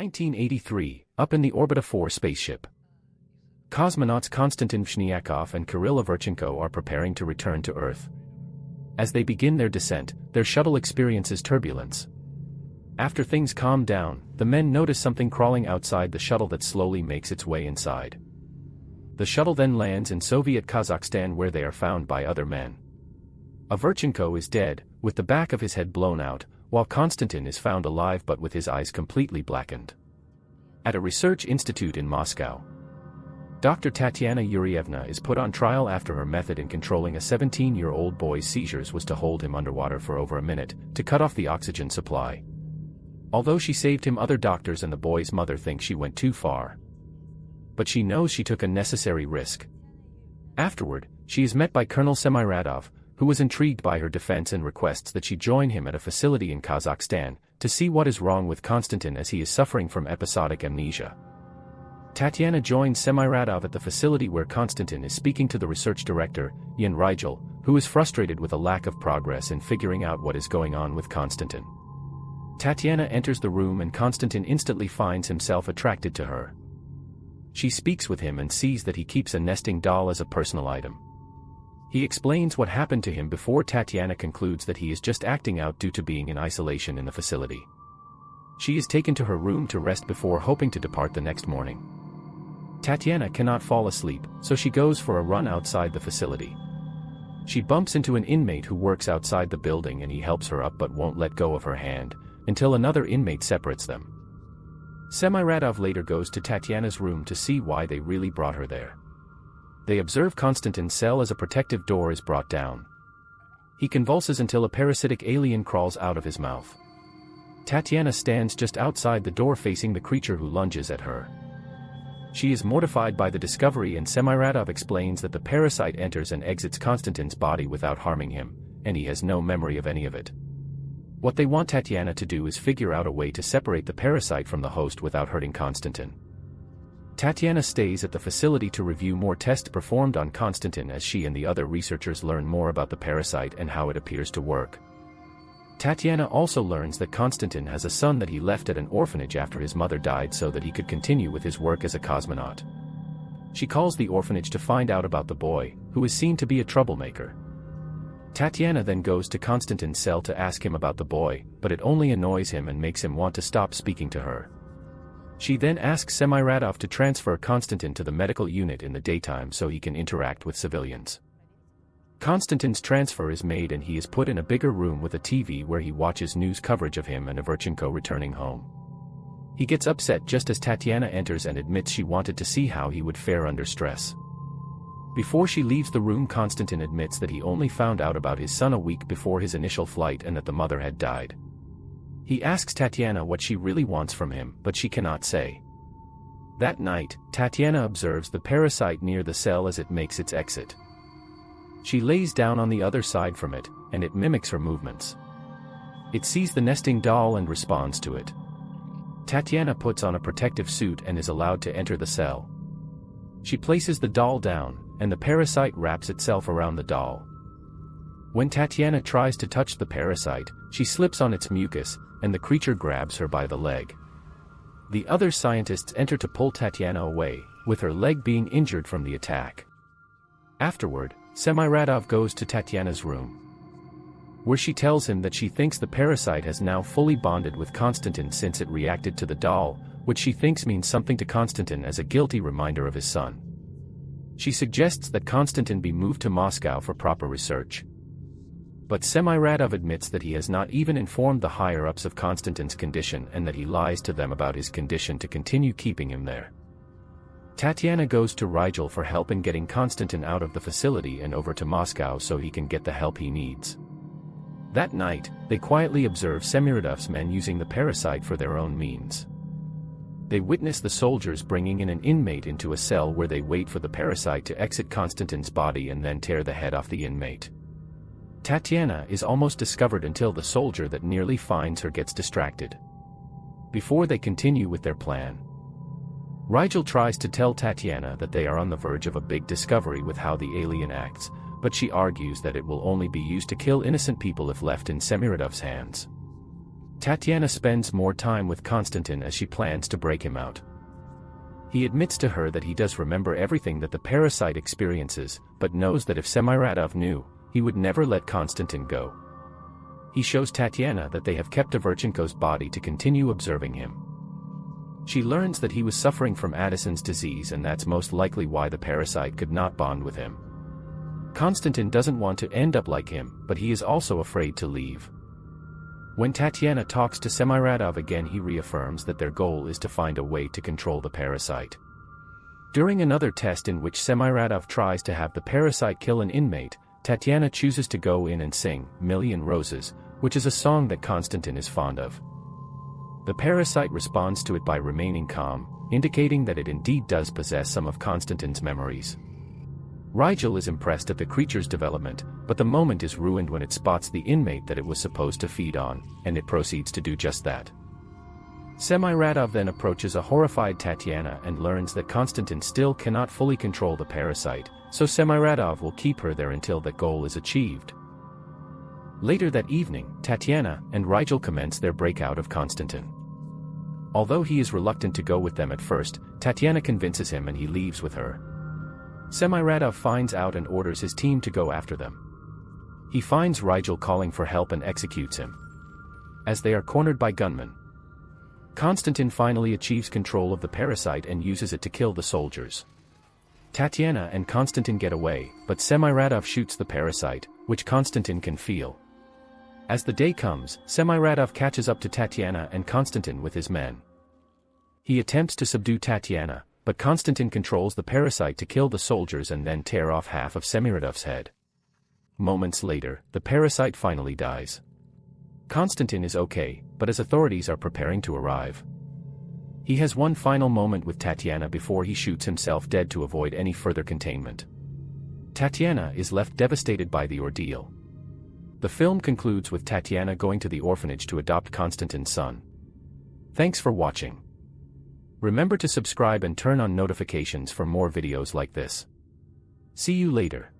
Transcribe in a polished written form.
1983, up in the Orbita 4 spaceship. Cosmonauts Konstantin Vshniakov and Kirill Averchenko are preparing to return to Earth. As they begin their descent, their shuttle experiences turbulence. After things calm down, the men notice something crawling outside the shuttle that slowly makes its way inside. The shuttle then lands in Soviet Kazakhstan, where they are found by other men. Averchenko is dead, with the back of his head blown out, while Konstantin is found alive but with his eyes completely blackened. At a research institute in Moscow, Dr. Tatiana Yurievna is put on trial after her method in controlling a 17-year-old boy's seizures was to hold him underwater for over a minute, to cut off the oxygen supply. Although she saved him, other doctors and the boy's mother think she went too far. But she knows she took a necessary risk. Afterward, she is met by Colonel Semiradov, who was intrigued by her defense and requests that she join him at a facility in Kazakhstan, to see what is wrong with Konstantin as he is suffering from episodic amnesia. Tatiana joins Semiradov at the facility where Konstantin is speaking to the research director, Jan Rigel, who is frustrated with a lack of progress in figuring out what is going on with Konstantin. Tatiana enters the room and Konstantin instantly finds himself attracted to her. She speaks with him and sees that he keeps a nesting doll as a personal item. He explains what happened to him before Tatiana concludes that he is just acting out due to being in isolation in the facility. She is taken to her room to rest before hoping to depart the next morning. Tatiana cannot fall asleep, so she goes for a run outside the facility. She bumps into an inmate who works outside the building and he helps her up but won't let go of her hand, until another inmate separates them. Semiradov later goes to Tatiana's room to see why they really brought her there. They observe Konstantin's cell as a protective door is brought down. He convulses until a parasitic alien crawls out of his mouth. Tatiana stands just outside the door facing the creature who lunges at her. She is mortified by the discovery and Semiradov explains that the parasite enters and exits Konstantin's body without harming him, and he has no memory of any of it. What they want Tatiana to do is figure out a way to separate the parasite from the host without hurting Konstantin. Tatiana stays at the facility to review more tests performed on Konstantin as she and the other researchers learn more about the parasite and how it appears to work. Tatiana also learns that Konstantin has a son that he left at an orphanage after his mother died so that he could continue with his work as a cosmonaut. She calls the orphanage to find out about the boy, who is seen to be a troublemaker. Tatiana then goes to Konstantin's cell to ask him about the boy, but it only annoys him and makes him want to stop speaking to her. She then asks Semiradov to transfer Konstantin to the medical unit in the daytime so he can interact with civilians. Konstantin's transfer is made and he is put in a bigger room with a TV where he watches news coverage of him and Averchenko returning home. He gets upset just as Tatiana enters and admits she wanted to see how he would fare under stress. Before she leaves the room, Konstantin admits that he only found out about his son a week before his initial flight and that the mother had died. He asks Tatiana what she really wants from him, but she cannot say. That night, Tatiana observes the parasite near the cell as it makes its exit. She lays down on the other side from it, and it mimics her movements. It sees the nesting doll and responds to it. Tatiana puts on a protective suit and is allowed to enter the cell. She places the doll down, and the parasite wraps itself around the doll. When Tatiana tries to touch the parasite, she slips on its mucus, and the creature grabs her by the leg. The other scientists enter to pull Tatiana away, with her leg being injured from the attack. Afterward, Semiradov goes to Tatiana's room, where she tells him that she thinks the parasite has now fully bonded with Konstantin since it reacted to the doll, which she thinks means something to Konstantin as a guilty reminder of his son. She suggests that Konstantin be moved to Moscow for proper research. But Semiradov admits that he has not even informed the higher-ups of Konstantin's condition and that he lies to them about his condition to continue keeping him there. Tatiana goes to Rigel for help in getting Konstantin out of the facility and over to Moscow so he can get the help he needs. That night, they quietly observe Semiradov's men using the parasite for their own means. They witness the soldiers bringing in an inmate into a cell where they wait for the parasite to exit Konstantin's body and then tear the head off the inmate. Tatiana is almost discovered until the soldier that nearly finds her gets distracted. Before they continue with their plan, Rigel tries to tell Tatiana that they are on the verge of a big discovery with how the alien acts, but she argues that it will only be used to kill innocent people if left in Semiradov's hands. Tatiana spends more time with Konstantin as she plans to break him out. He admits to her that he does remember everything that the parasite experiences, but knows that if Semiradov knew, he would never let Konstantin go. He shows Tatiana that they have kept Averchenko's body to continue observing him. She learns that he was suffering from Addison's disease, and that's most likely why the parasite could not bond with him. Konstantin doesn't want to end up like him, but he is also afraid to leave. When Tatiana talks to Semiradov again, he reaffirms that their goal is to find a way to control the parasite. During another test in which Semiradov tries to have the parasite kill an inmate, Tatiana chooses to go in and sing "Million Roses," which is a song that Konstantin is fond of. The parasite responds to it by remaining calm, indicating that it indeed does possess some of Konstantin's memories. Rigel is impressed at the creature's development, but the moment is ruined when it spots the inmate that it was supposed to feed on, and it proceeds to do just that. Semiradov then approaches a horrified Tatiana and learns that Konstantin still cannot fully control the parasite, so Semiradov will keep her there until that goal is achieved. Later that evening, Tatiana and Rigel commence their breakout of Konstantin. Although he is reluctant to go with them at first, Tatiana convinces him and he leaves with her. Semiradov finds out and orders his team to go after them. He finds Rigel calling for help and executes him. As they are cornered by gunmen, Konstantin finally achieves control of the parasite and uses it to kill the soldiers. Tatiana and Konstantin get away, but Semiradov shoots the parasite, which Konstantin can feel. As the day comes, Semiradov catches up to Tatiana and Konstantin with his men. He attempts to subdue Tatiana, but Konstantin controls the parasite to kill the soldiers and then tear off half of Semiradov's head. Moments later, the parasite finally dies. Konstantin is okay, but as authorities are preparing to arrive, he has one final moment with Tatiana before he shoots himself dead to avoid any further containment. Tatiana is left devastated by the ordeal. The film concludes with Tatiana going to the orphanage to adopt Konstantin's son. Thanks for watching. Remember to subscribe and turn on notifications for more videos like this. See you later.